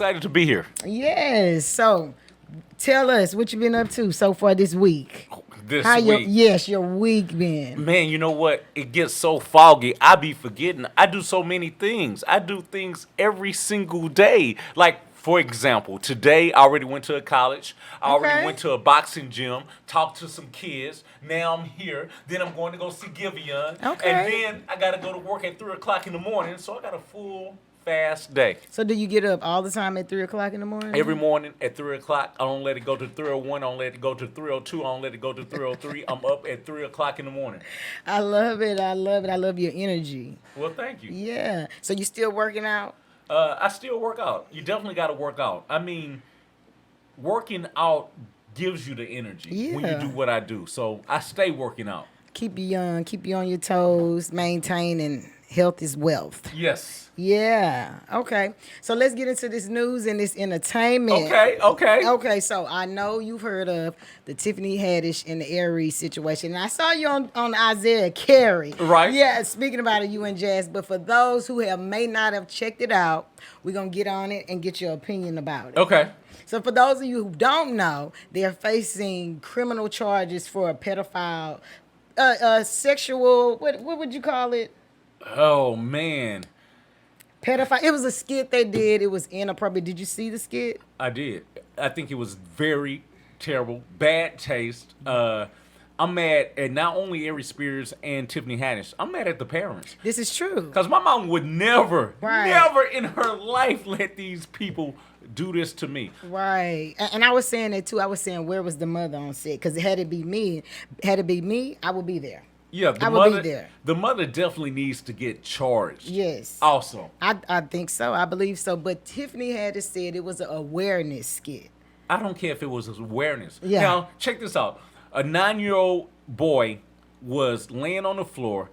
excited to be here. Yes. So, tell us what you've been up to so far this week. This How week. your week been? Man, you know what? It gets so foggy. I be forgetting. I do so many things. I do things every single day. Like, for example, today I already went to a college. I already Okay. went to a boxing gym, talked to some kids. Now I'm here. Then I'm going to go see Giveon. Okay. And then I got to go to work at 3 o'clock in the morning. So I got a full, fast day. So, do you get up all the time at 3 o'clock in the morning? Every morning at 3 o'clock, I don't let it go to 3:01. I don't let it go to 3:02. I don't let it go to 3:03. I'm up at 3 o'clock in the morning. I love it. I love it. I love your energy. Well, thank you. Yeah. So, you still working out? I still work out. You definitely got to work out. I mean, working out gives you the energy when you Yeah. do what I do. So I stay working out. Keep you young. Keep you on your toes. Maintaining health is wealth. Yes. Yeah. Okay. So let's get into this news and this entertainment. Okay. Okay. So I know you've heard of the Tiffany Haddish and the Aries situation. And I saw you on Isaiah Carey. Right. Yeah. Speaking about it, you and Jazz. But for those who may not have checked it out, we're gonna get on it and get your opinion about it. Okay. So for those of you who don't know, they're facing criminal charges for a pedophile, sexual. What would you call it? Oh, man. Pedophile. It was a skit they did. It was inappropriate. Did you see the skit? I did. I think it was very terrible. Bad taste. I'm mad at not only Aries Spears and Tiffany Haddish. I'm mad at the parents. This is true. Because my mom would never in her life let these people do this to me. Right. And I was saying that too. I was saying, where was the mother on set? Because had it be me, I would be there. Yeah, the I will mother, be there. The mother definitely needs to get charged. Yes. Also, I think so. I believe so. But Tiffany had said it was an awareness skit. I don't care if it was awareness. Yeah. Now, check this out. A 9-year-old boy was laying on the floor.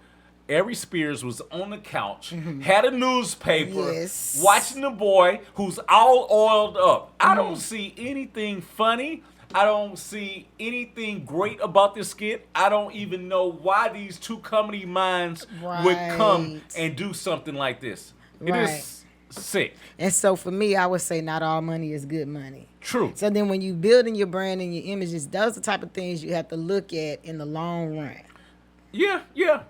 Aries Spears was on the couch, had a newspaper, Mm-hmm. Yes. watching the boy who's all oiled up. I don't see anything funny. I don't see anything great about this skit. I don't even know why these two comedy minds would come Right. and do something like this. It Right. is sick. And so for me, I would say not all money is good money. True. So then when you building your brand and your images, those are the type of things you have to look at in the long run. Yeah.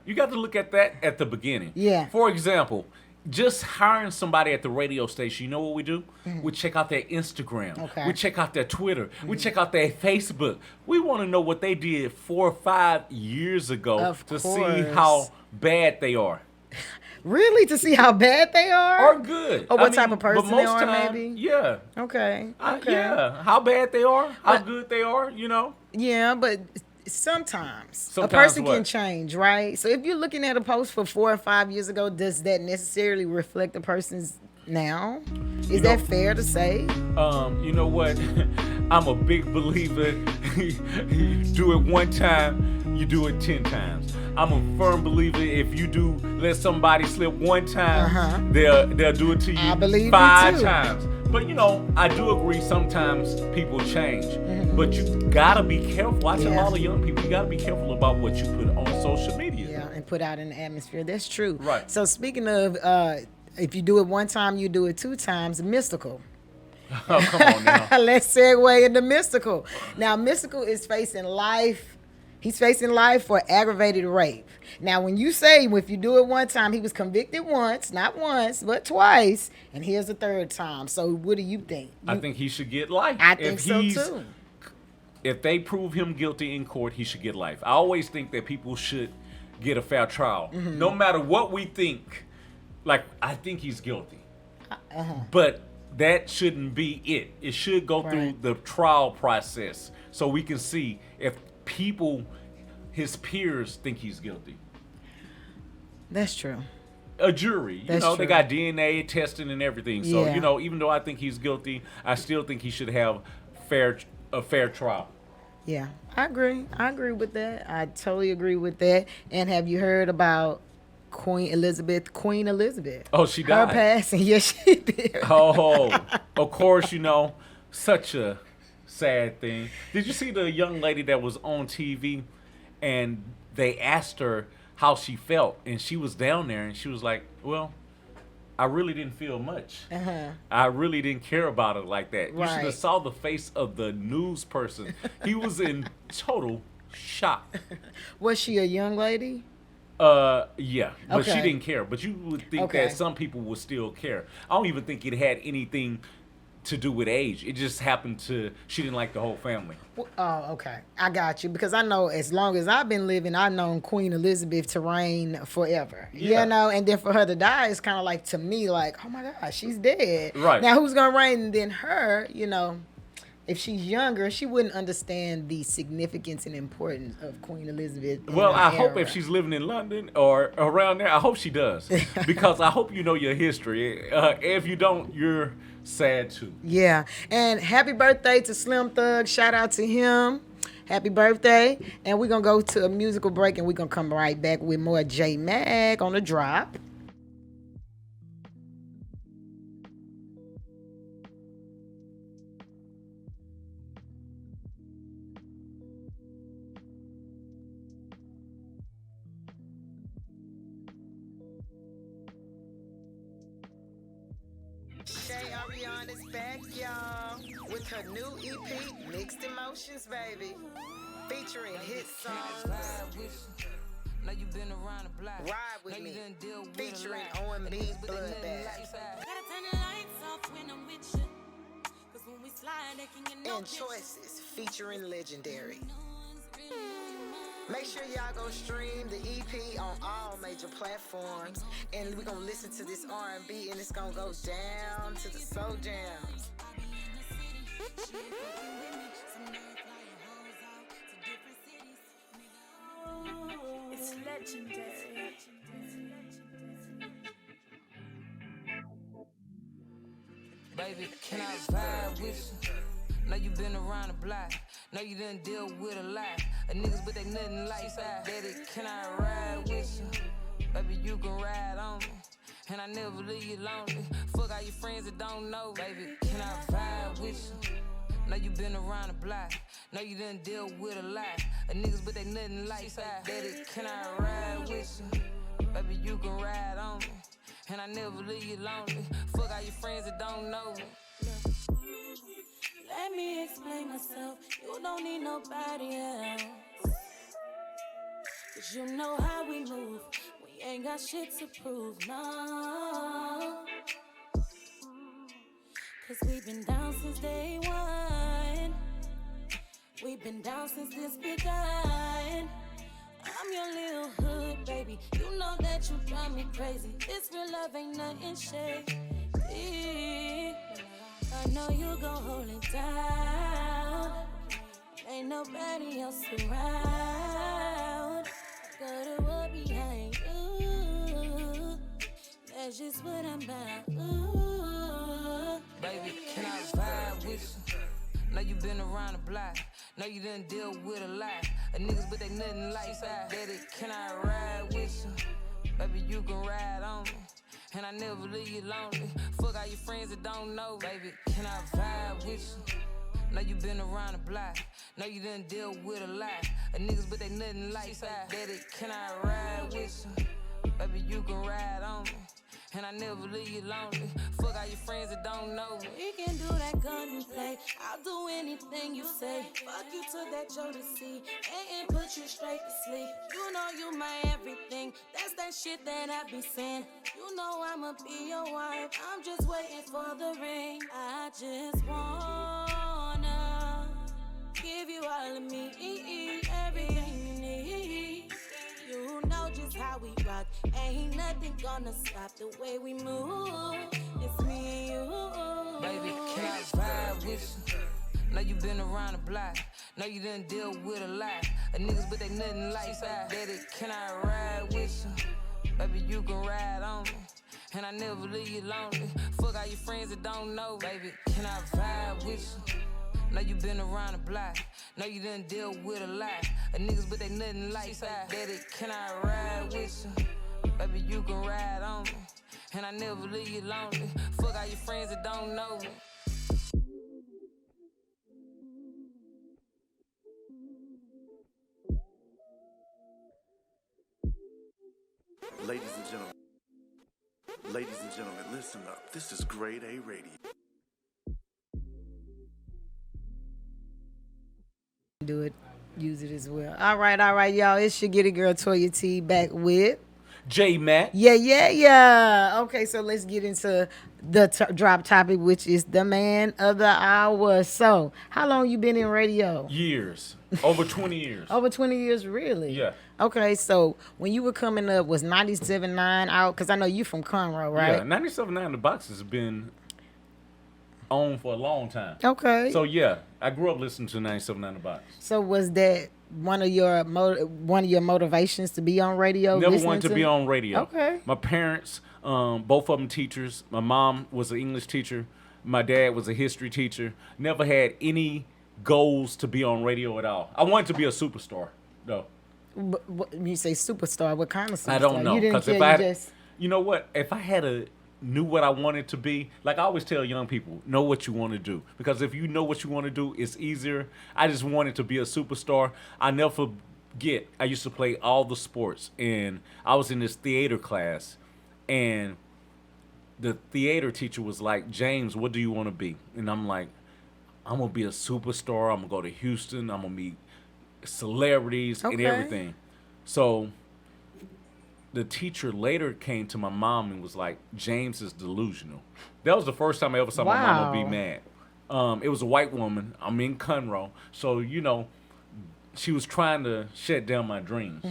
You got to look at that at the beginning. Yeah. For example, just hiring somebody at the radio station, you know what we do? We check out their Instagram. Okay. We check out their Twitter. We check out their Facebook. We want to know what they did 4 or 5 years ago Of to see course. how bad they are. Really? To see how bad they are? Or good. Or what I type mean, of person but they most are, time, maybe? Yeah. Okay. Okay. Yeah. How bad they are, how But- good they are, you know? Yeah, but sometimes a Sometimes person can what? change, right? So if you're looking at a post for 4 or 5 years ago, does that necessarily reflect the person's now? Is that fair to say? You know what? I'm a big believer. You do it one time, you do it 10 times. I'm a firm believer. If you do let somebody slip one time, they'll do it to you I believe you 5 too. times. But you know, I do agree. Sometimes people change, but you gotta be careful. Watching Yeah. all the young people, you gotta be careful about what you put on social media. Yeah, and put out in the atmosphere. That's true. Right. So speaking of, if you do it one time, you do it 2 times. Mystical. Oh, come on now. Let's segue into Mystical. Now, Mystical is facing life. He's facing life for aggravated rape. Now, when you say if you do it one time, he was convicted once, not once, but twice, and here's the 3rd time. So, what do you think? I think he should get life. I think If so he's- too. If they prove him guilty in court, he should get life. I always think that people should get a fair trial. Mm-hmm. No matter what we think. Like, I think he's guilty. Uh-huh. But that shouldn't be it. It should go through Right. the trial process so we can see if people, his peers, think he's guilty. That's true. A jury, you That's know, they true. got DNA testing and everything. So, Yeah. you know, even though I think he's guilty, I still think he should have a fair trial. Yeah, I agree. I agree with that. I totally agree with that. And have you heard about Queen Elizabeth? Oh, she Her died. passing. Yes, she did. Oh, of course, you know, such a sad thing. Did you see the young lady that was on TV and they asked her how she felt and she was down there and she was like, well, I really didn't feel much. Uh-huh. I really didn't care about it like that. You should Right. have saw the face of the news person. He was in total shock. Was she a young lady? Yeah, but she Okay. didn't care. But you would think Okay. that some people would still care. I don't even think it had anything to do with age. It just happened to she didn't like the whole family. Oh, okay. I got you because I know as long as I've been living, I've known Queen Elizabeth to reign forever. Yeah. You know, and then for her to die, it's kind of like to me, like, oh my gosh, she's dead. Right. Now, who's gonna reign? And then her, you know, if she's younger, she wouldn't understand the significance and importance of Queen Elizabeth. in Well, her I hope era. if she's living in London or around there, I hope she does. Because I hope you know your history. If you don't, you're sad too. Yeah. And happy birthday to Slim Thug. Shout out to him. Happy birthday. And we're going to go to a musical break and we're going to come right back with more J Mag on the drop. Shay Ariana is back, y'all, with her new EP, Mixed Emotions, baby, featuring hit songs. Now you been around the block. Ride with Now me, you done deal with featuring a lot. OMB Niggas, but they nothing Bloodbath. like Gotta turn the lights off when I'm with you. Cause when we slide, they can get no And picture. Choices, featuring Legendary. No one's really mine. Make sure y'all go stream the EP on all major platforms, and we're gonna listen to this R&B, and it's gonna go down to the soul jams. I be in the city, she ain't fucking with me. Some nerd flying hoes out to different cities. Nigga, It's legendary. Baby, can I vibe with you? Know you been around the block. Know you done deal with a lot of niggas, but they nothing like side. Daddy, can I ride with you? Baby, you can ride on me. And I never leave you lonely. Fuck all your friends that don't know. Baby, can I vibe with you? Know you been around the block. Know you done deal with a lot of niggas, but they nothing like side. Daddy, can I ride with you? Baby, you can ride on me. And I never leave you lonely. Fuck all your friends that don't know me. let me explain myself. You don't need nobody else. Cause you know how we move. We ain't got shit to prove, no. Cause we've been down since day one. We've been down since this begun. I'm your little hood, baby. You know that you drive me crazy. This real love ain't nothing shady. I know you gon' hold it down. Ain't nobody else around. Go to war behind you. That's just what I'm about. Ooh. Baby, can I vibe with you? Know you been around the block. Know you done deal with a lot of niggas, but they nothing like side. Daddy, can I ride with you? Baby, you can ride on me. And I never leave you lonely. Fuck all your friends that don't know. Baby, can I vibe with you? Know you been around the block. Know you done deal with a lot of niggas, but they nothing like side. Daddy, can I ride with you? Baby, you can ride on me. And I never leave you lonely. Fuck all your friends that don't know me. We can do that gun and play. I'll do anything you say. Fuck you to that Jodeci and put you straight to sleep. You know you my everything. That's that shit that I be saying. You know I'ma be your wife. I'm just waiting for the ring. I just wanna give you all of me, everything you need. You know just how we rock. Ain't nothing gonna stop the way we move. It's me and you. Baby, can I vibe with you? Know you been around the block. Know you done deal with a lot of niggas, but they nothing like side. Daddy, can I ride with you? Baby, you can ride on me. And I never leave you lonely. Fuck all your friends that don't know. Baby, can I vibe with you? Know you been around the block. Know you done deal with a lot of niggas, but they nothing like side. Daddy, can I ride with you? Baby, you can ride on me. And I never leave you lonely. Fuck all your friends that don't know me. Ladies and gentlemen. Ladies and and gentlemen, listen up. This is Grade A Radio. Do it, use it as well. All right, y'all. It's your Get It Girl Toya T back with. J Mac. Yeah. Okay, so let's get into the drop topic, which is the man of the hour. So, how long you been in radio? Years. Over 20 years. Over 20 years, really? Yeah. Okay, so when you were coming up, was 97.9 out? Because I know you from Conroe, right? Yeah, 97.9 The Box has been on for a long time. Okay. So, yeah, I grew up listening to 97.9 The Box. So was that one of your motivations to be on radio? Never wanted to be on radio. Okay. My parents, both of them teachers. My mom was an English teacher. My dad was a history teacher. Never had any goals to be on radio at all. I wanted to be a superstar, though. But when you say superstar, what kind of superstar? I don't know. You didn't 'Cause care, if I, you just... you know what? If I knew what I wanted to be, like I always tell young people, know what you want to do. Because if you know what you want to do, it's easier. I just wanted to be a superstar. I never forget, I used to play all the sports, and I was in this theater class, and the theater teacher was like, James, what do you want to be? And I'm like, I'm going to be a superstar. I'm going to go to Houston. I'm going to meet celebrities and Okay. everything. So the teacher later came to my mom and was like, James is delusional. That was the first time I ever saw my mama be Wow. mad. It was a white woman. I'm in Conroe. So, she was trying to shut down my dreams.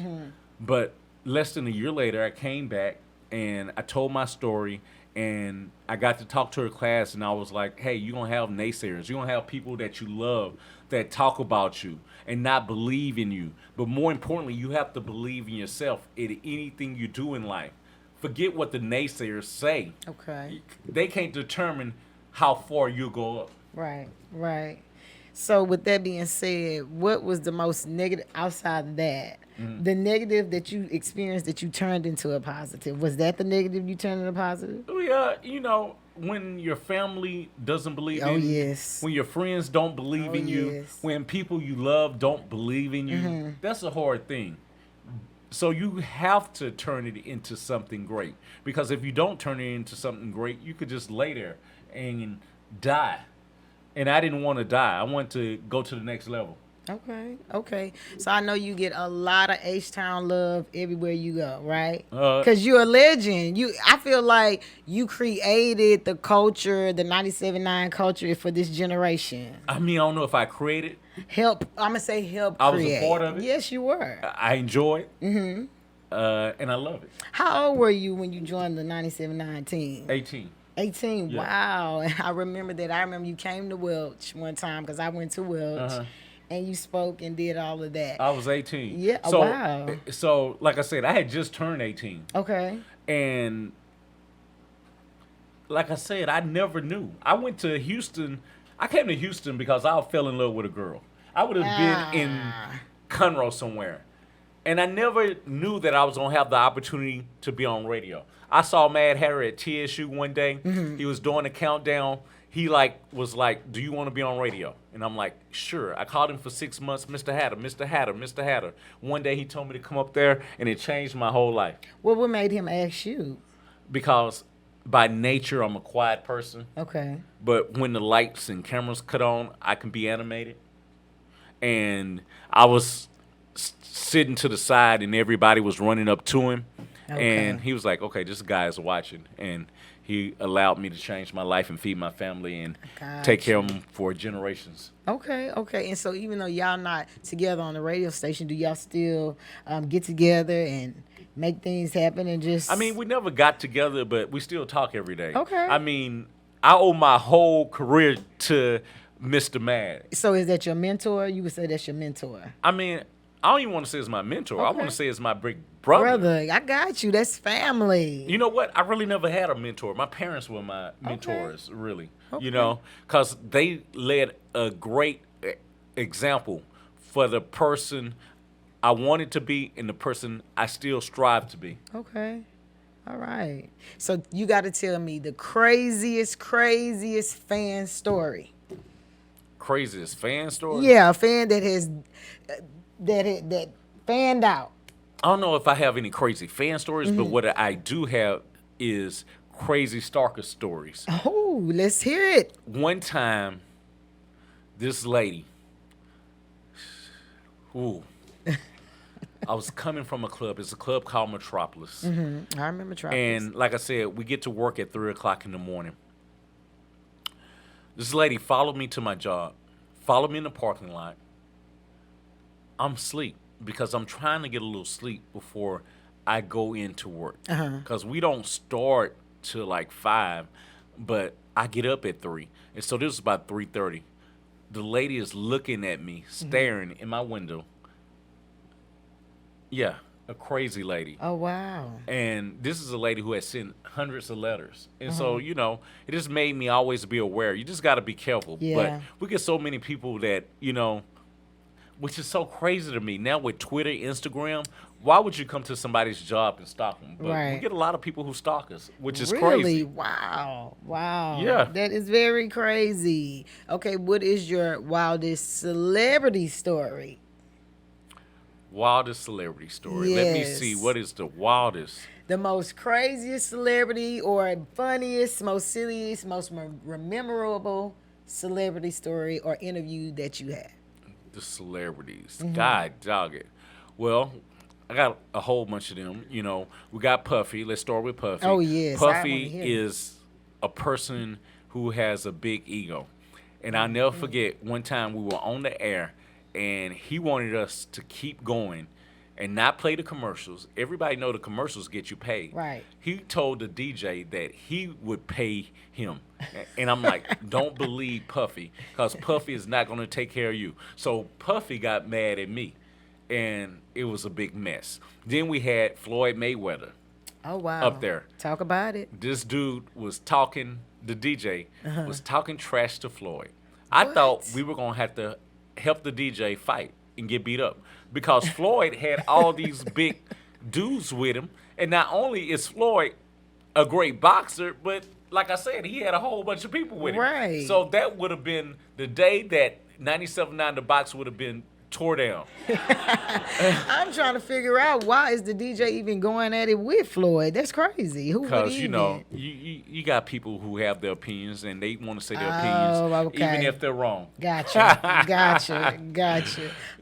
But less than a year later, I came back and I told my story, and I got to talk to her class, and I was like, hey, you're going to have naysayers. You're going to have people that you love that talk about you and not believe in you. But more importantly, you have to believe in yourself in anything you do in life. Forget what the naysayers say. Okay. They can't determine how far you'll go up. Right. So with that being said, what was the most negative outside of that? Mm-hmm. The negative that you experienced that you turned into a positive. Was that the negative you turned into a positive? Oh, yeah, when your family doesn't believe Oh, in you, yes. when your friends don't believe Oh, in you, yes. when people you love don't believe in you, that's a hard thing. So you have to turn it into something great. Because if you don't turn it into something great, you could just lay there and die. And I didn't want to die. I wanted to go to the next level. Okay. So I know you get a lot of H-Town love everywhere you go, right? Uh, Because you're a legend. I feel like you created the culture, the 97.9 culture for this generation. I don't know if I created. I'm going to say help I was a create. part of it. Yes, you were. I enjoy it. Mm-hmm. And I love it. How old were you when you joined the 97.9 team? 18. 18. Yeah. Wow. And I remember that. I remember you came to Welch one time because I went to Welch. Uh-huh. And you spoke and did all of that. I was 18. Yeah, So, wow. So, like I said, I had just turned 18. Okay. And like I said, I never knew. I went to Houston. I came to Houston because I fell in love with a girl. I would have been in Conroe somewhere. And I never knew that I was going to have the opportunity to be on radio. I saw Mad Hatter at TSU one day. He was doing a countdown. He was like, do you want to be on radio? And I'm like, sure. I called him for 6 months, Mr. Hatter, Mr. Hatter, Mr. Hatter. One day he told me to come up there, and it changed my whole life. Well, what made him ask you? Because by nature, I'm a quiet person. Okay. But when the lights and cameras cut on, I can be animated. And I was sitting to the side, and everybody was running up to him. Okay. And he was like, okay, this guy is watching. And he allowed me to change my life and feed my family and take care of them for generations. Okay. And so even though y'all not together on the radio station, do y'all still get together and make things happen and just... We never got together, but we still talk every day. Okay. I owe my whole career to Mr. Mad. So is that your mentor? You would say that's your mentor. I don't even want to say it's my mentor. I Okay. want to say it's my big brother. I got you. That's family. You know what? I really never had a mentor. My parents were my mentors, really. Because they led a great example for the person I wanted to be and the person I still strive to be. Okay. All right. So you got to tell me the craziest fan story. Craziest fan story? Yeah, a fan that has that fanned out. I don't know if I have any crazy fan stories, but what I do have is crazy stalker stories. Oh, let's hear it. One time, this lady, ooh, I was coming from a club. It's a club called Metropolis. I remember Metropolis. And like I said, we get to work at 3 o'clock in the morning. This lady followed me to my job, followed me in the parking lot. I'm asleep because I'm trying to get a little sleep before I go into work. Because we don't start till like 5, but I get up at 3. And so this is about 3:30. The lady is looking at me, staring in my window. Yeah, a crazy lady. Oh, wow. And this is a lady who has sent hundreds of letters. And so, you know, it just made me always be aware. You just got to be careful. Yeah. But we get so many people that, you know, which is so crazy to me. Now with Twitter, Instagram, why would you come to somebody's job and stalk them? But we Right. get a lot of people who stalk us, which is Really? crazy. Wow. Wow. Yeah. That is very crazy. Okay, what is your wildest celebrity story? Wildest celebrity story. Let me see. Yes. What is the wildest? The most craziest celebrity or funniest, most silliest, most memorable celebrity story or interview that you had? The celebrities. God dog it. Well, I got a whole bunch of them. You know, we got Puffy. Let's start with Puffy. Oh, yes, I wanna Puffy hear is a person who has a big ego. And I'll never forget one time we were on the air and he wanted us to keep going and not play the commercials. Everybody know the commercials get you paid. Right. He told the DJ that he would pay him. And I'm like, don't believe Puffy, because Puffy is not going to take care of you. So Puffy got mad at me, and it was a big mess. Then we had Floyd Mayweather Oh, wow. up there. Talk about it. This dude was talking, the DJ was talking trash to Floyd. I thought we were going to have to help the DJ fight and get beat up, because Floyd had all these big dudes with him. And not only is Floyd a great boxer, but like I said, he had a whole bunch of people with him. Right. So that would have been the day that 97.9 The Box would have been tore down. I'm trying to figure out, why is the DJ even going at it with Floyd? That's crazy. Who would Because, even? you know, you got people who have their opinions and they want to say their Oh, opinions, okay. even if they're wrong. Gotcha.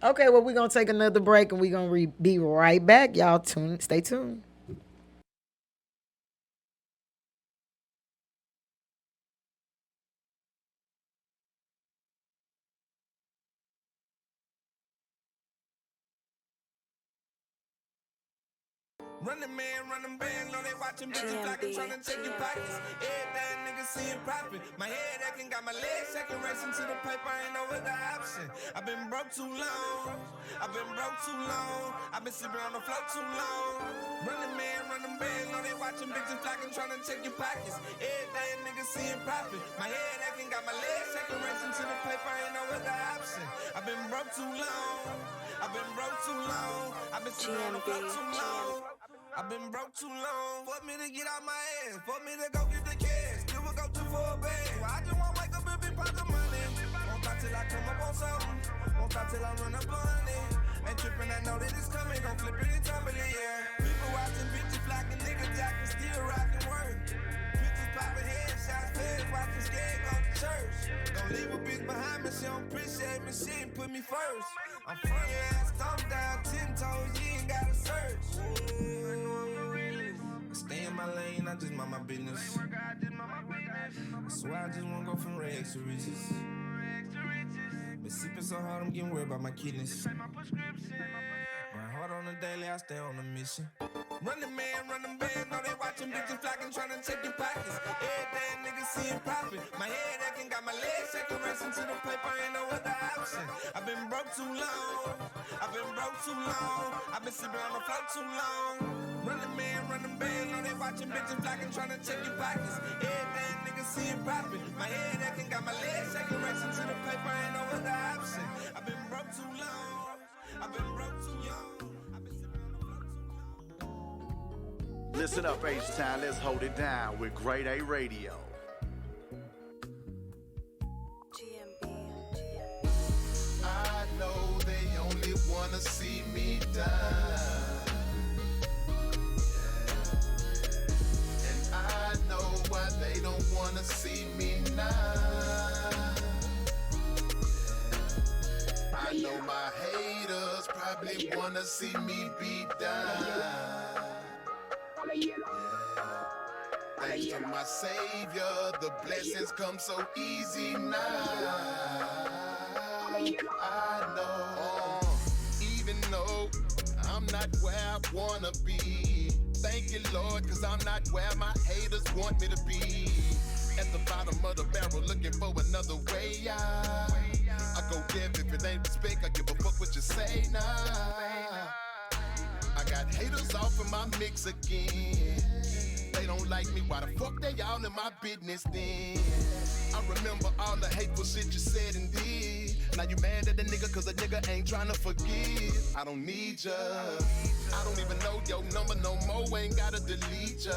Okay, well, we're going to take another break and we're going to be right back. Y'all stay tuned. Running man, running band, know they watching bitches flocking, trying to take your pockets. Everything niggas seeing profit. My head acting, got my legs shaking, racing to the paper, ain't no other option. I've been broke too long. I've been sleeping on the floor too long. Running man, running band, know they watching bitches flocking, trying to take your pockets. Everything niggas seeing profit. My head acting, got my legs shaking, racing to the paper, ain't no other option. I've been broke too long. I've been sleeping on the floor too long. I've been broke too long. Fuck me to get out my ass. Fuck me to go get the cash. Still will go to for a bag. Well, I just want to wake up and be pot the money. Won't stop till I come up on something. Won't stop till I run up on it. Ain't tripping, I know that it's coming. Gon' flip it and tumble it, yeah. People watching, bitches flocking, niggas jacking, still rocking work. Bitches popping headshots, feds watching, scared, go to church. Don't leave a bitch behind me, she don't appreciate me, she ain't put me first. I'm front your ass, stomp down, 10 toes, you ain't gotta search. I stay in my lane, I just mind my business. I swear I just wanna go from rags to riches. Been sipping so hard, I'm getting worried about my kidneys. Run hard on the daily, I stay on a mission. Running man, running band, know they watching bitches flocking, trying to take your pockets. Everything niggas seeing profit. My head acting, got my legs shaking, racing to the paper, ain't no other option. I've been broke too long. I've been sleeping on the floor too long. Running man, running band, know they watching bitches flocking, trying to check your pockets. Everything niggas seeing profit. My head acting, got my legs shaking, racing to the paper, ain't no other option. I've been broke too long. I've been broke too young. I've been sleeping on the floor too long. Listen up, H-Town. Let's hold it down with Grade A Radio. I know they only wanna see me die. And I know probably wanna see me beat down. Yeah. Thanks to my Savior, the blessings come so easy now. I know, even though I'm not where I wanna be. Thank you, Lord, cause I'm not where my haters want me to be. At the bottom of the barrel, looking for another way out. I go deaf if it ain't respect, I give a fuck what you say now. I got haters off of my mix again. They don't like me, why the fuck they all in my business then? I remember all the hateful shit you said and did. Now you mad at the nigga cause the nigga ain't tryna forgive. I don't need ya. I don't even know your number no more, ain't gotta delete ya.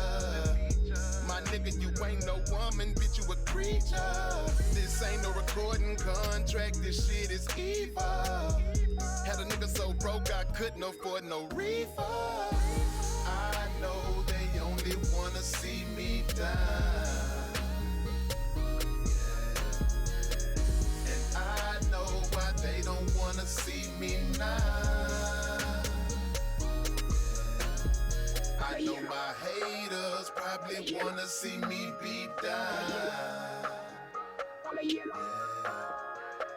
My nigga, you ain't no woman, bitch, you a creature. This ain't no recording contract, this shit is evil. Had a nigga so broke I couldn't afford no refund. I know they only wanna see me down. And I know why they don't wanna see me now. I know my haters probably wanna see me beat down.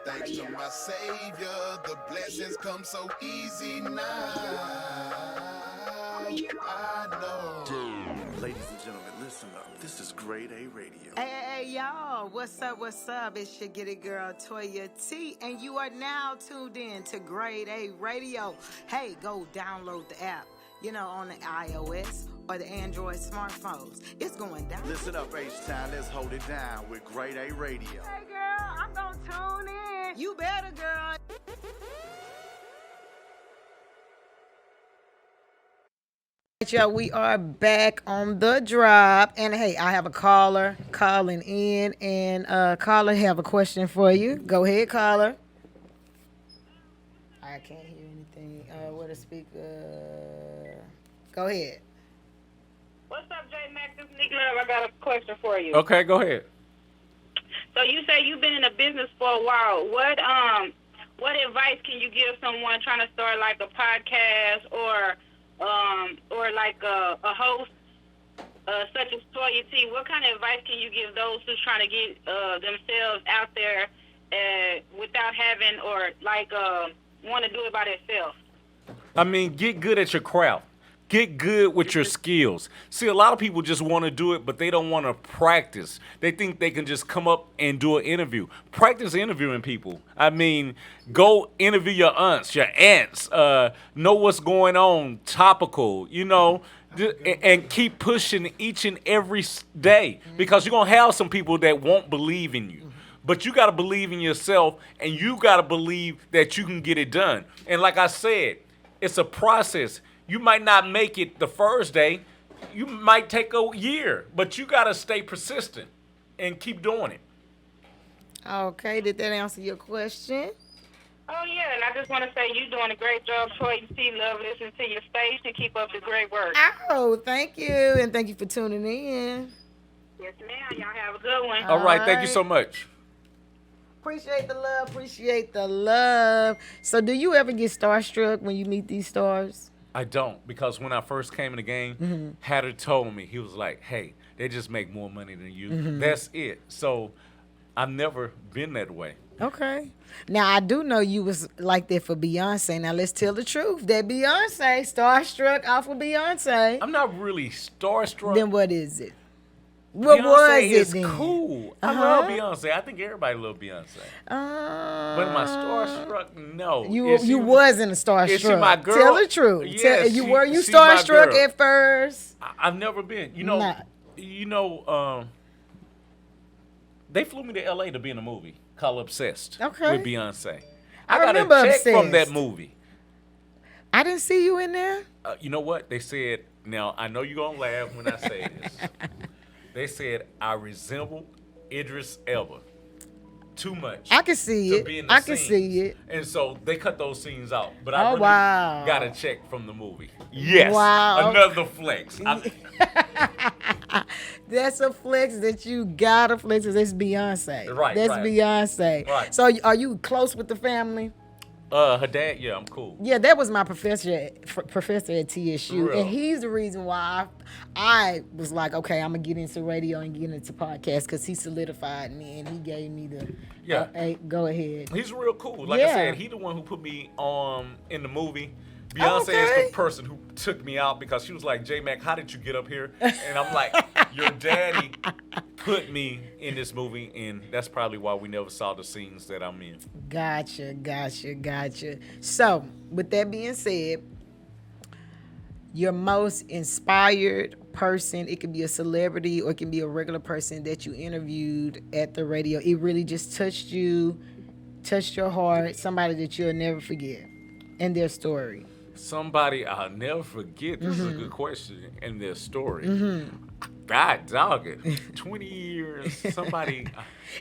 Thanks to my Savior, the blessings come so easy now. I know. Ladies and gentlemen, listen up. This is Grade A Radio. Hey, y'all. What's up? What's up? It's your Get It Girl, Toya T. And you are now tuned in to Grade A Radio. Hey, go download the app, on the iOS or the Android smartphones. It's going down. Listen up, H-Town. Let's hold it down with Grade A Radio. Hey, girl, I'm going to tune in. You better, girl. Y'all, we are back on the drop, and hey, I have a caller calling in, and caller have a question for you. Go ahead, caller. I can't hear anything. What a speaker. Go ahead. What's up, J Mac? This is Nick Love. I got a question for you. Okay, go ahead. So you say you've been in the business for a while. What advice can you give someone trying to start like a podcast or like a host such as Toya T? What kind of advice can you give those who's trying to get themselves out there without having or like want to do it by themselves? I mean, get good at your craft. Get good with your skills. See, a lot of people just want to do it, but they don't want to practice. They think they can just come up and do an interview. Practice interviewing people. I mean, go interview your aunts, your aunts. Know what's going on, topical, and keep pushing each and every day because you're going to have some people that won't believe in you. But you got to believe in yourself, and you got to believe that you can get it done. And like I said, it's a process. You might not make it the first day. You might take a year, but you got to stay persistent and keep doing it. Okay, did that answer your question? Oh, yeah, and I just want to say you're doing a great job, Toya T. Love listening to your station. Keep up the great work. Oh, thank you, and thank you for tuning in. Yes, ma'am. Y'all have a good one. All right, thank you so much. Appreciate the love, appreciate the love. So do you ever get starstruck when you meet these stars? I don't, because when I first came in the game, Hatter told me, he was like, hey, they just make more money than you. That's it. So I've never been that way. Okay. Now, I do know you was like that for Beyonce. Now, let's tell the truth. That Beyonce, starstruck off of Beyonce. I'm not really starstruck. Then what is it? What Beyonce was it is then? cool. I love Beyonce. I think everybody love Beyonce. But am I starstruck? No. You wasn't a starstruck. Is she my girl? Tell the truth. Yeah, you were you she's my starstruck girl. at first? I've never been. They flew me to LA to be in a movie called Obsessed with Beyonce. I got a remember check from that Obsessed. movie. I didn't see you in there. You know what? They said, now I know you're going to laugh when I say this. They said I resembled Idris Elba too much. I can see to it. be in the I can scenes. see it. And so they cut those scenes out. But I really wow. got a check from the movie. Yes. Wow. Another flex. That's a flex that you gotta flex. That's Beyonce. Right, That's right. Beyonce. Right. So are you close with the family? Her dad, yeah, I'm cool. Yeah, that was my professor at TSU, Real. and he's the reason why I was like, okay, I'm gonna get into radio and get into podcasts because he solidified me and he gave me the hey, go ahead. He's real cool. Like I Yeah. said, he the one who put me in the movie. Beyonce Oh, okay. is the person who took me out because she was like, J-Mac, how did you get up here? And I'm like, your daddy put me in this movie, and that's probably why we never saw the scenes that I'm in. Gotcha. So, with that being said, your most inspired person, it could be a celebrity or it can be a regular person that you interviewed at the radio. It really just touched you, touched your heart, somebody that you'll never forget and their story. Somebody I'll never forget. This is a good question in their story. Mm-hmm. God dog it. 20 years. Somebody.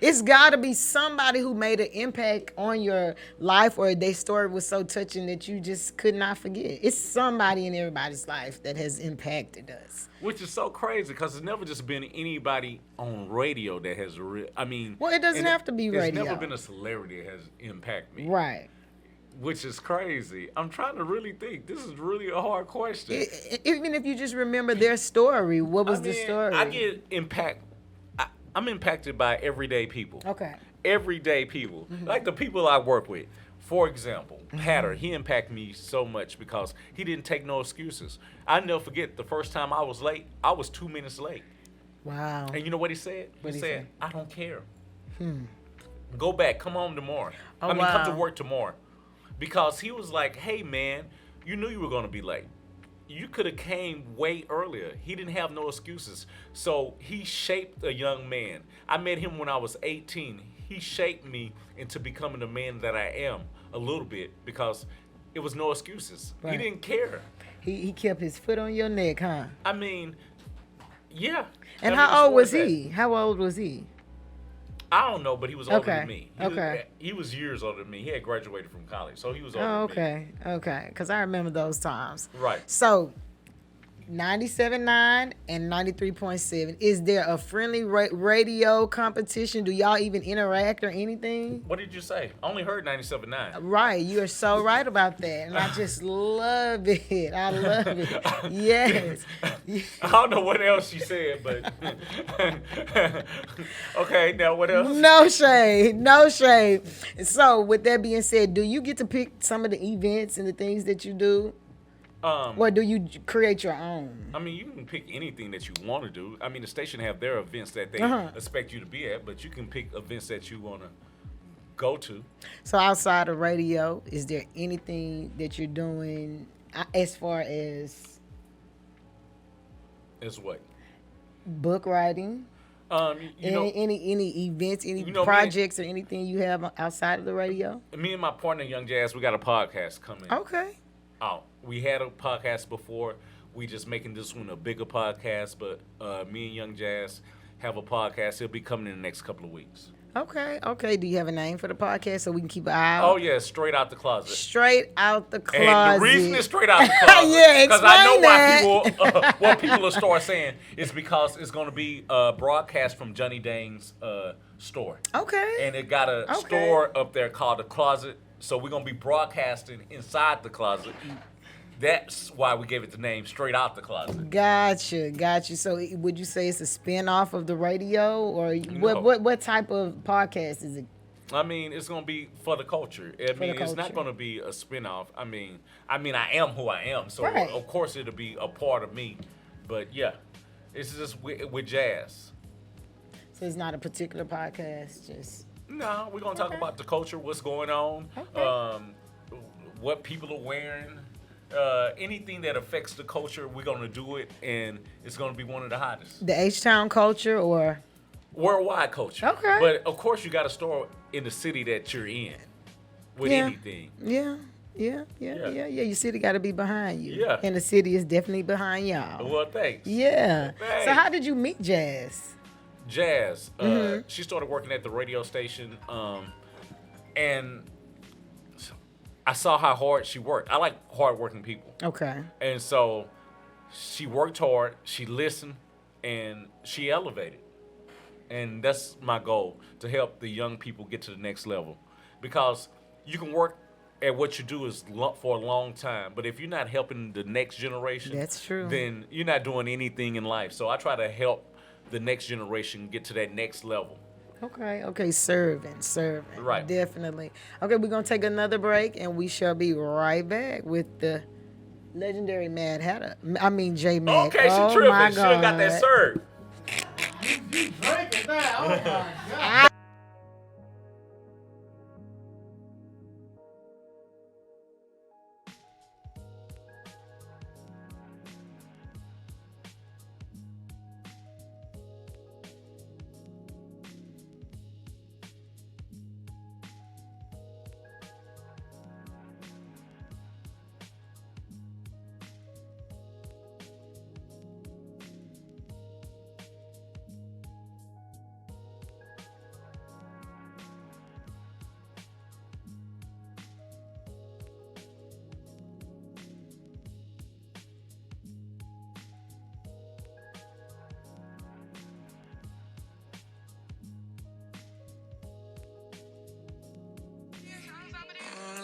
It's got to be somebody who made an impact on your life or their story was so touching that you just could not forget. It's somebody in everybody's life that has impacted us. Which is so crazy because it's never just been anybody on radio that has Well, it doesn't have to be radio. There's never been a celebrity that has impacted me. Right. Which is crazy. I'm trying to really think. This is really a hard question. Even if you just remember their story, what was the story? I get I'm impacted by everyday people. Okay. Everyday people. Like the people I work with. For example, Hatter, he impacted me so much because he didn't take no excuses. I never forget the first time I was late, I was 2 minutes late. Wow. And you know what he said? What'd He he said, say? I don't care. Go back, come home tomorrow. Oh, come to wow. work tomorrow. Because he was like, hey man, you knew you were gonna be late. You could have came way earlier. He didn't have no excuses. So he shaped a young man. I met him when I was 18. He shaped me into becoming the man that I am a little bit because it was no excuses. Right. He didn't care. He kept his foot on your neck, huh? I mean, yeah. And I mean, how as old far was as that. he? How old was he? I don't know, but he was older Okay, than me. okay. He was years older than me. He had graduated from college, so he was older Oh, than me. okay. Because I remember those times. Right. So, 97.9 and 93.7. Is there a friendly radio competition? Do y'all even interact or anything? What did you say? I only heard 97.9. Right. You are so right about that. And I just love it. I love it. Yes. I don't know what else she said, but okay. Now what else? No shade. So, with that being said, do you get to pick some of the events and the things that you do? Or do you create your own? I mean, you can pick anything that you want to do. I mean, the station have their events that they expect you to be at, but you can pick events that you want to go to. So outside of radio, is there anything that you're doing as far as As what? book writing? You know, Any events, any You know, projects or anything you have outside of the radio? me and my partner, Young Jazz, we got a podcast coming Okay. out. We had a podcast before. We just making this one a bigger podcast, but me and Young Jazz have a podcast. It'll be coming in the next couple of weeks. Okay. Do you have a name for the podcast so we can keep an eye out? Oh yeah, Straight Out the Closet. Straight out the closet. And the reason it's Straight Out the Closet, Yeah, because I know explain why people, what people will start saying is because it's going to be a broadcast from Johnny Dang's store. Okay. And it got a store up there called The Closet, so we're going to be broadcasting inside the closet. That's why we gave it the name Straight Out the Closet. Gotcha. So would you say it's a spin-off of the radio, or what type of podcast is it? I mean, it's gonna be for the culture. I mean, it's not gonna be a spinoff. I mean, I am who I am, so Right. of course it'll be a part of me. But yeah, it's just with jazz. So it's not a particular podcast, just No, we're gonna talk about the culture, what's going on, what people are wearing, anything that affects the culture. We're gonna do it, and it's gonna be one of the hottest. the H-Town culture, or Worldwide culture. Okay. But of course, you got to start in the city that you're in with anything. Yeah. Your city got to be behind you. Yeah. And the city is definitely behind y'all. Well, thanks. Yeah. Thanks. So how did you meet Jazz? Jazz. She started working at the radio station, and I saw how hard she worked. I like hard-working people. Okay. And so she worked hard, she listened, and she elevated. And that's my goal, to help the young people get to the next level. Because you can work at what you do is for a long time. But if you're not helping the next generation, That's true. then you're not doing anything in life. So I try to help the next generation get to that next level. Okay, serving. Right. Definitely. Okay, we're going to take another break, and we shall be right back with the legendary Mad Hatter. I mean, J Mac. Okay, she tripping. She done got that served. Drinking that. Oh, my God.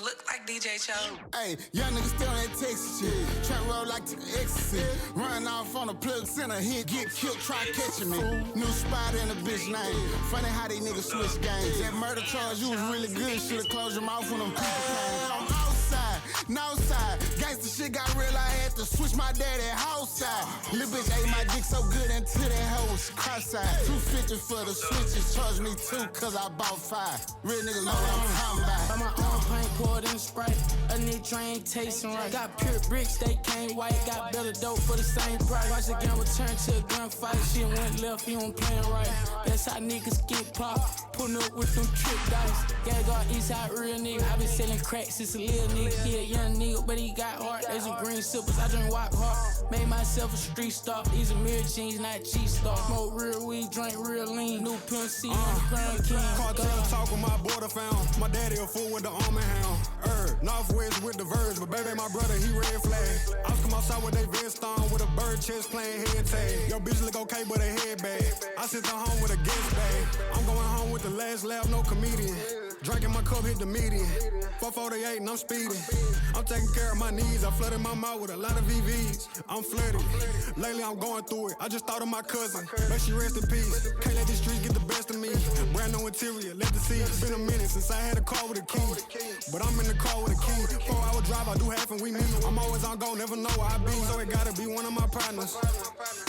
Look like DJ Cho. Hey, young niggas still ain't Texas shit. Trap roll like to ecstasy. Run off on the plug center, hit, get killed, try catching me. New spot in the bitch name. Funny how these niggas switch games. That murder charge, you was really good. Should've closed your mouth when them people came. I'm outside, no side. Gangsta shit got real, I had to switch my daddy house side. Lil' bitch ate my dick so good until that hoe was cross-eyed. 250 for the switches, charge me 2 cause I bought 5. Real niggas know what I'm talking about. By my own paint poured in Sprite. A nigga train tasting right. Got pure bricks, they came white. Got better dope for the same price. Watch the gun return to a gunfight. Shit went left, he wasn't playing right. That's how niggas get popped. Pulling up with them trick dice. Gag on Eastside, real nigga. I been selling crack since a little nigga. He a young nigga, but he got heart. They some green sippers, I drink white heart. Made myself a street star. These are mirror jeans, not cheap star. Smoke real weed, drink real lean. New Pimp C, Grand King. Cartel talk with my border found. My daddy a fool with the arm and hound. Northwest with the verge, but baby, my brother, he red flag. I was come outside with they vest on, with a bird chest playing head tag. Your bitch look okay, but her head bad. I sent her home with a guest bag. I'm going home with the last laugh, no comedian. Drinking my cup, hit the median. 448 and I'm speeding. I'm taking care of my needs. I flooded my mouth with a lot of VVs. I'm flooded. Lately I'm going through it. I just thought of my cousin. Make she rest in peace. Can't let the streets get the best of me. Brand new interior, let the see. Been a minute since I had a car with a key. But I'm in the car with a key. 4-hour drive, I do half and we meet. I'm always on go, never know where I be. So it gotta be one of my partners.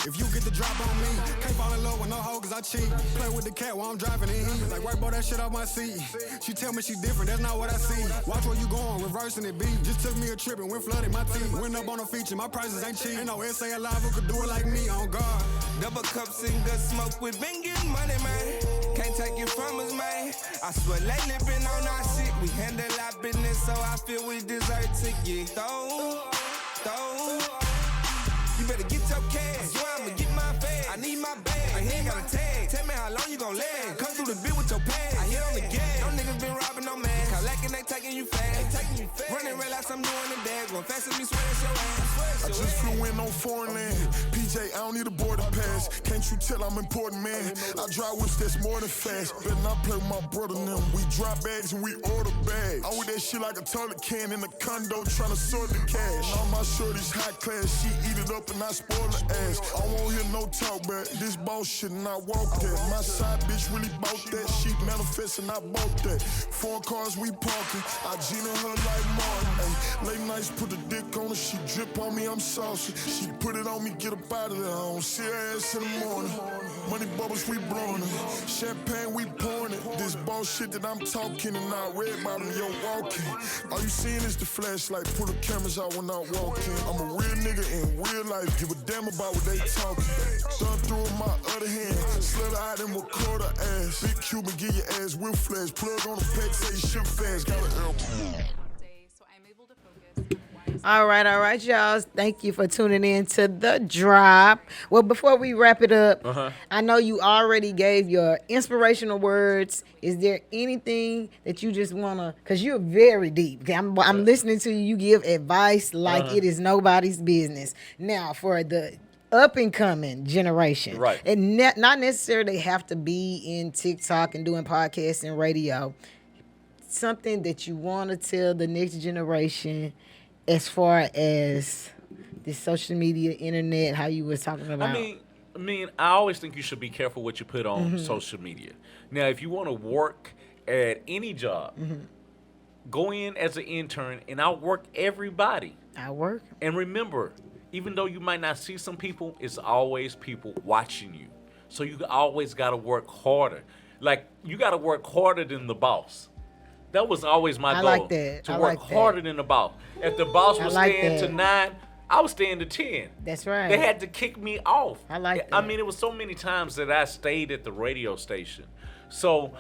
If you get the drop on me, can't fall in love with no hoe cause I cheat. Play with the cat while I'm driving in heat. Like, wipe all that shit off my seat. She tell me she different, that's not what I see. Watch where you going, reversing it, B. Just took me a trip and went flooded my teeth. Went up on a feature, my prices ain't cheap. Ain't no SA alive who could do it like me, on guard. Double cups and good smoke, we been getting money, man. Can't take it from us, man. I swear lately been on our shit. We handle our business, so I feel we deserve to get throw. You better get your cash, so I'ma get my bag. I need my bag, I ain't got a tag. Tell me how long you gon' last. Come through the bit with your pants. I hit on the gas. Them niggas been robbing no man. Collecting, they taking you fast. Running red like I'm doing the dash. Going fast as me, swear it's your ass. I just flew in on foreign land. PJ, I don't need a boarding pass. Can't you tell I'm important, man? I drive whips that's more than fast. Better not play with my brother and them. We drop bags and we order bags. I'm with that shit like a toilet can in the condo trying to sort the cash. All my shorties high class. She eat it up and I spoil the ass. I won't hear no talk, but this boss shit and I walk that. My side bitch really bought that. She manifest and I bought that. 4 cars we parking. I Gina her like Martin. Ay, late nights put the dick on her. She drip on me, I'm saucy. She put it on me, get up out of there. I don't see her ass in the morning. Money bubbles, we blowing it. Champagne, we pouring it. This boss shit that I'm talking and not red bottom, yo walking. All you seeing is the flashlight. Pull the cameras out when I walk in. I'm a real nigga in real life. Give a damn about what they talking. Thumb through in my other hand. Slit out and record her ass. Big Cuban, give your ass with flash. Plug on the pack, say shit fast. Got an airport. All right, y'all. Thank you for tuning in to The Drop. Well, before we wrap it up, I know you already gave your inspirational words. Is there anything that you just want to, because you're very deep. Okay? I'm listening to you. You give advice like it is nobody's business. Now, for the up and coming generation, right? And not necessarily have to be in TikTok and doing podcasts and radio. something that you want to tell the next generation as far as the social media, internet, how you was talking about? I mean, I always think you should be careful what you put on social media. Now, if you want to work at any job, go in as an intern and outwork everybody. Outwork. And remember, even though you might not see some people, it's always people watching you. So you always got to work harder. Like, you got to work harder than the boss. That was always my goal. like that. To I work like that. harder than the boss. If the boss was like staying that. to 9, I was staying to 10. That's right. They had to kick me off. I like that. I mean, it was so many times that I stayed at the radio station. So,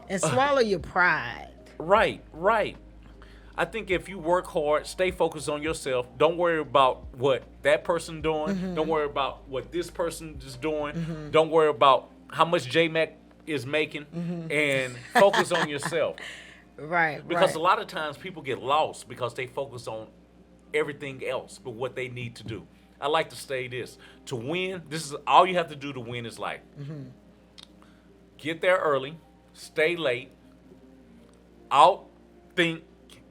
And swallow your pride. right. I think if you work hard, stay focused on yourself. Don't worry about what that person doing. Don't worry about what this person is doing. Don't worry about how much J-Mac is making. And focus on yourself. Right. Because a lot of times people get lost because they focus on everything else but what they need to do. I like to say this. To win, this is all you have to do to win is life. Get there early, stay late, outthink,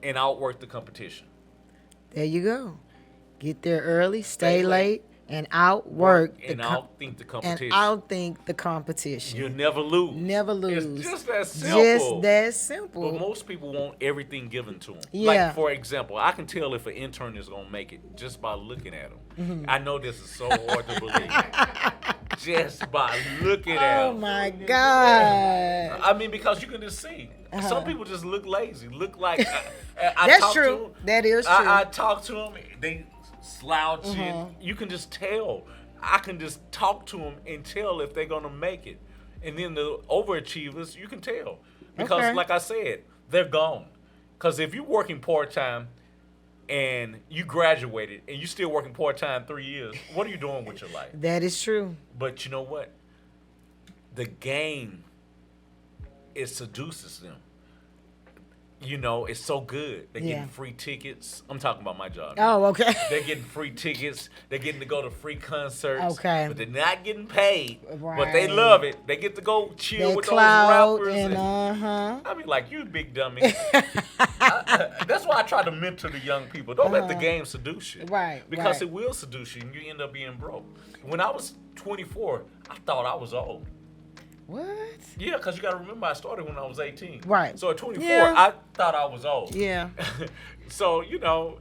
and outwork the competition. There you go. Get there early, stay late, and outwork and outthink the competition. And outthink the competition. You'll never lose. Never lose. It's just that simple. Just that simple. But most people want everything given to them. Yeah. Like, for example, I can tell if an intern is going to make it just by looking at them. I know this is so hard to believe. Just by looking at them. Oh, my God. I mean, because you can just see. Some people just look lazy. Look like I That's talk true. To them, That is true. I talk to them. They slouching. You can just tell. I can just talk to them and tell if they're going to make it. And then the overachievers, you can tell. Because like I said, they're gone. Because if you're working part-time and you graduated and you're still working part-time 3 years, what are you doing with your life? That is true. But you know what? The game, it seduces them. You know, it's so good. They're getting free tickets. I'm talking about my job. Oh, okay. They're getting free tickets. They're getting to go to free concerts. Okay. But they're not getting paid. Right. But they love it. They get to go chill That with clout those rappers. and I mean, like, you big dummy. That's why I try to mentor the young people. Don't let the game seduce you. Right. Because it will seduce you and you end up being broke. When I was 24, I thought I was old. What? Yeah, because you got to remember I started when I was 18. Right. So at 24, Yeah. I thought I was old. Yeah. So, you know,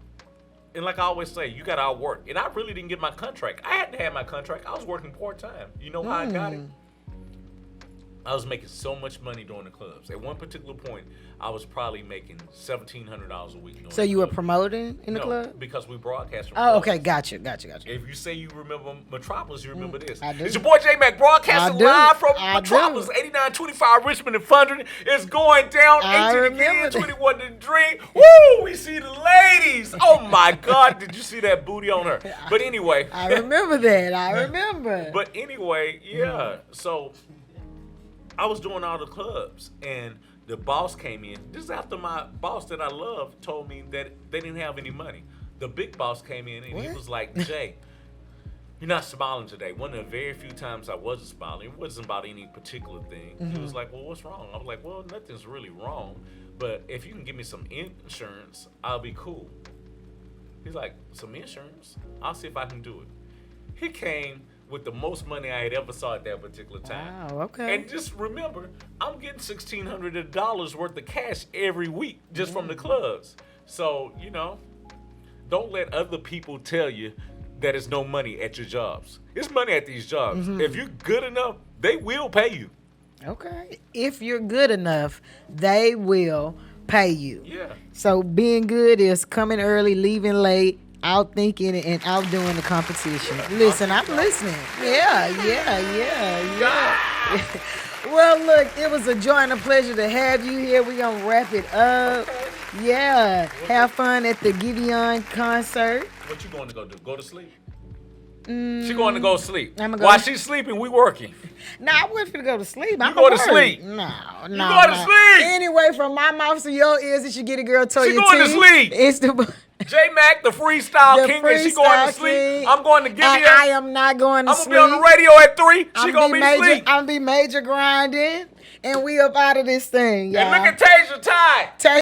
and like I always say, you got to outwork. And I really didn't get my contract. I hadn't had my contract. I was working part-time. You know how I got it? I was making so much money during the clubs. At one particular point, I was probably making $1,700 a week. So you were promoting in the No, club? because we broadcast from Oh, clubs. okay. Gotcha. If you say you remember Metropolis, you remember this. I do. It's your boy J-Mac broadcasting I do. live from I Metropolis, do. 8925 Richmond and Fundren. It's going down. I 18 remember again, that. 21 to drink. Woo! We see the ladies. Oh my God! Did you see that booty on her? But anyway, I remember that. I remember. But anyway, yeah. So I was doing all the clubs, and the boss came in. This is after my boss that I love told me that they didn't have any money. The big boss came in, and he was like, Jay, you're not smiling today. One of the very few times I wasn't smiling. It wasn't about any particular thing. He was like, well, what's wrong? I was like, well, nothing's really wrong. But if you can give me some insurance, I'll be cool. He's like, some insurance? I'll see if I can do it. He came with the most money I had ever saw at that particular time. Wow, okay. And just remember, I'm getting $1,600 worth of cash every week just from the clubs. So, you know, don't let other people tell you that there's no money at your jobs. There's money at these jobs. If you're good enough, they will pay you. Okay. If you're good enough, they will pay you. Yeah. So being good is coming early, leaving late, outthinking and outdoing the competition. Listen, I'm listening. Yeah. Well, look, it was a joy and a pleasure to have you here. We're going to wrap it up. Yeah. Have fun at the Gideon concert. What you going to go do? Go to sleep? She going to go sleep. I'ma go- While she's sleeping, we working. Nah, I wasn't finna go to sleep. I'm go to work. sleep. No. You go to sleep. Anyway, from my mouth to your ears, it should get a girl to She your going to teeth. sleep. It's the J-Mac, the freestyle The king, and she going to freestyle sleep. king. I'm going to give and you. I am not going to I'm sleep. gonna be on the radio at 3. She gonna be major, asleep. I'm gonna be major grinding, and we up out of this thing, y'all. And look at Tasia Ty.